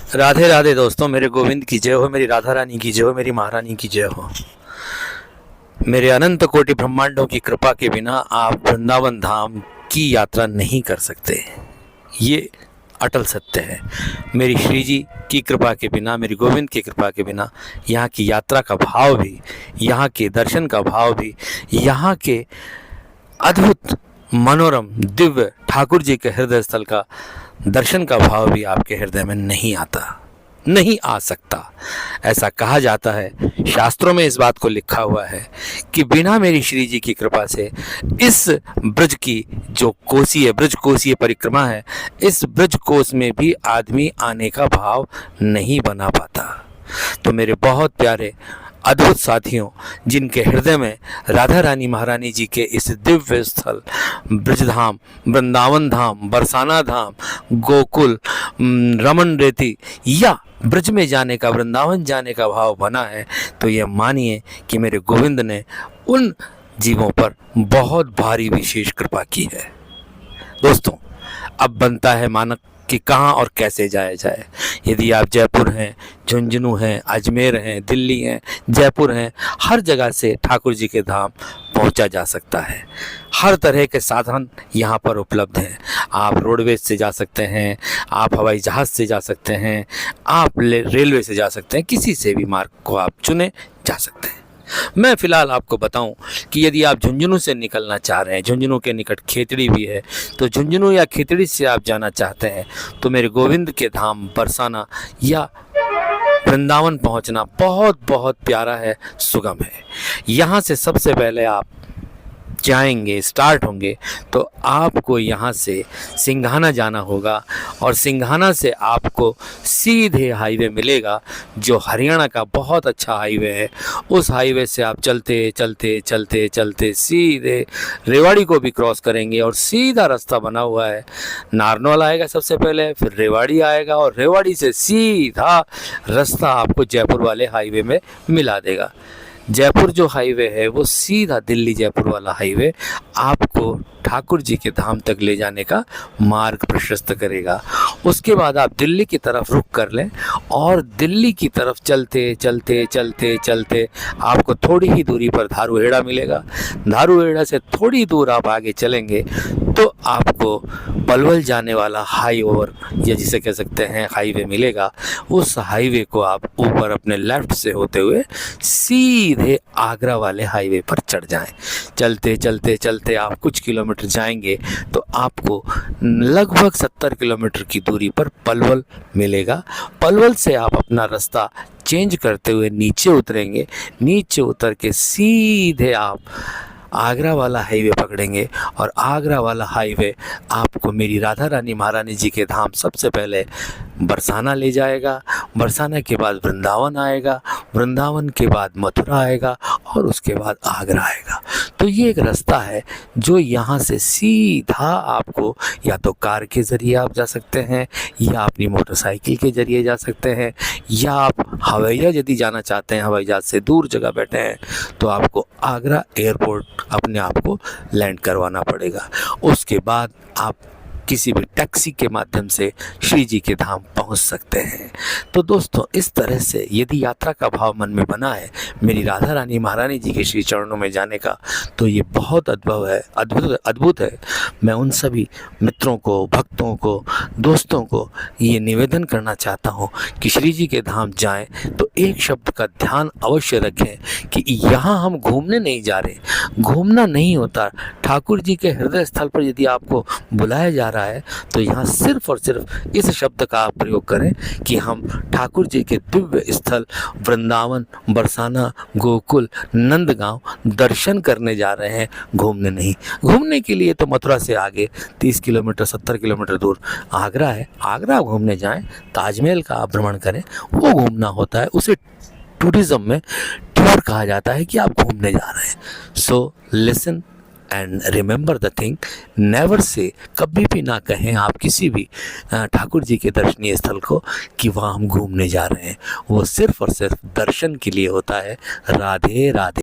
राधे राधे दोस्तों, मेरे गोविंद की जय हो, मेरी राधा रानी की जय हो, मेरी महारानी की जय हो। मेरे अनंत कोटि ब्रह्मांडों की कृपा के बिना आप वृंदावन धाम की यात्रा नहीं कर सकते। ये अटल सत्य है। मेरी श्री जी की कृपा के बिना, मेरी गोविंद की कृपा के बिना यहाँ की यात्रा का भाव भी, यहाँ के दर्शन का भाव भी, यहाँ के अद्भुत मनोरम दिव्य ठाकुर जी के हृदय स्थल का दर्शन का भाव भी आपके हृदय में नहीं आता, नहीं आ सकता। ऐसा कहा जाता है, शास्त्रों में इस बात को लिखा हुआ है कि बिना मेरी श्री जी की कृपा से इस ब्रज की जो कोसी है, ब्रज कोसीय परिक्रमा है, इस ब्रज कोस में भी आदमी आने का भाव नहीं बना पाता। तो मेरे बहुत प्यारे अद्भुत साथियों, जिनके हृदय में राधा रानी महारानी जी के इस दिव्य स्थल ब्रजधाम, वृंदावन धाम, बरसाना धाम, गोकुल, रमन रेती या ब्रज में जाने का, वृंदावन जाने का भाव बना है, तो ये मानिए कि मेरे गोविंद ने उन जीवों पर बहुत भारी विशेष कृपा की है। दोस्तों, अब बनता है मानक कि कहाँ और कैसे जाया जाए। यदि आप जयपुर हैं, झुंझुनू हैं, अजमेर हैं, दिल्ली हैं, जयपुर हैं, हर जगह से ठाकुर जी के धाम पहुंचा जा सकता है। हर तरह के साधन यहाँ पर उपलब्ध हैं। आप रोडवेज से जा सकते हैं, आप हवाई जहाज़ से जा सकते हैं, आप रेलवे से जा सकते हैं, किसी से भी मार्ग को आप चुने जा सकते हैं। मैं फ़िलहाल आपको बताऊं कि यदि आप झुंझुनू से निकलना चाह रहे हैं, झुंझुनू के निकट खेतड़ी भी है, तो झुंझुनू या खेतड़ी से आप जाना चाहते हैं तो मेरे गोविंद के धाम बरसाना या वृंदावन पहुंचना बहुत बहुत प्यारा है, सुगम है। यहाँ से सबसे पहले आप जाएंगे, स्टार्ट होंगे तो आपको यहाँ से सिंघाना जाना होगा और सिंघाना से आपको सीधे हाईवे मिलेगा जो हरियाणा का बहुत अच्छा हाईवे है। उस हाईवे से आप चलते चलते चलते चलते सीधे रेवाड़ी को भी क्रॉस करेंगे और सीधा रास्ता बना हुआ है। नारनौल आएगा सबसे पहले, फिर रेवाड़ी आएगा और रेवाड़ी से सीधा रास्ता आपको जयपुर वाले हाईवे में मिला देगा। जयपुर जो हाईवे है वो सीधा दिल्ली जयपुर वाला हाईवे आपको ठाकुर जी के धाम तक ले जाने का मार्ग प्रशस्त करेगा। उसके बाद आप दिल्ली की तरफ रुख कर लें और दिल्ली की तरफ चलते चलते चलते चलते आपको थोड़ी ही दूरी पर धारूहेड़ा मिलेगा। धारूहेड़ा से थोड़ी दूर आप आगे चलेंगे तो आपको पलवल जाने वाला हाई ओवर या जिसे कह सकते हैं हाईवे मिलेगा। उस हाईवे को आप ऊपर अपने लेफ़्ट से होते हुए सीधे आगरा वाले हाईवे पर चढ़ जाएं। चलते चलते चलते आप कुछ किलोमीटर जाएंगे तो आपको लगभग 70 किलोमीटर की दूरी पर पलवल मिलेगा। पलवल से आप अपना रास्ता चेंज करते हुए नीचे उतरेंगे। नीचे उतर के सीधे आप आगरा वाला हाईवे पकड़ेंगे और आगरा वाला हाईवे आपको मेरी राधा रानी महारानी जी के धाम सबसे पहले बरसाना ले जाएगा। बरसाना के बाद वृंदावन आएगा, वृंदावन के बाद मथुरा आएगा और उसके बाद आगरा आएगा। तो ये एक रास्ता है जो यहाँ से सीधा आपको या तो कार के ज़रिए आप जा सकते हैं या अपनी मोटरसाइकिल के ज़रिए जा सकते हैं या आप हवाईजहाज यदि जाना चाहते हैं, हवाई जहाज़ से दूर जगह बैठे हैं तो आपको आगरा एयरपोर्ट अपने आप को लैंड करवाना पड़ेगा। उसके बाद आप किसी भी टैक्सी के माध्यम से श्री जी के धाम पहुंच सकते हैं। तो दोस्तों, इस तरह से यदि यात्रा का भाव मन में बना है मेरी राधा रानी महारानी जी के श्री चरणों में जाने का, तो ये बहुत अद्भुत है। मैं उन सभी मित्रों को, भक्तों को, दोस्तों को ये निवेदन करना चाहता हूँ कि श्री जी के धाम जाएं तो एक शब्द का ध्यान अवश्य रखें कि यहाँ हम घूमने नहीं जा रहे, घूमना नहीं होता। ठाकुर जी के हृदय स्थल पर यदि आपको बुलाया जा रहा है तो यहाँ सिर्फ और सिर्फ इस शब्द का आप प्रयोग करें कि हम ठाकुर जी के दिव्य स्थल वृंदावन, बरसाना, गोकुल, नंदगांव दर्शन करने जा रहे हैं, घूमने नहीं। घूमने के लिए तो मथुरा से आगे 30 किलोमीटर 70 किलोमीटर दूर आगरा है, आगरा घूमने जाएं, ताजमहल का आप भ्रमण करें, वो घूमना होता है। उसे टूरिज्म में टूर कहा जाता है कि आप घूमने जा रहे हैं। So listen and remember the thing, never say, कभी भी ना कहें आप किसी भी ठाकुर जी के दर्शनीय स्थल को कि वहाँ हम घूमने जा रहे हैं। वो सिर्फ और सिर्फ दर्शन के लिए होता है। राधे राधे।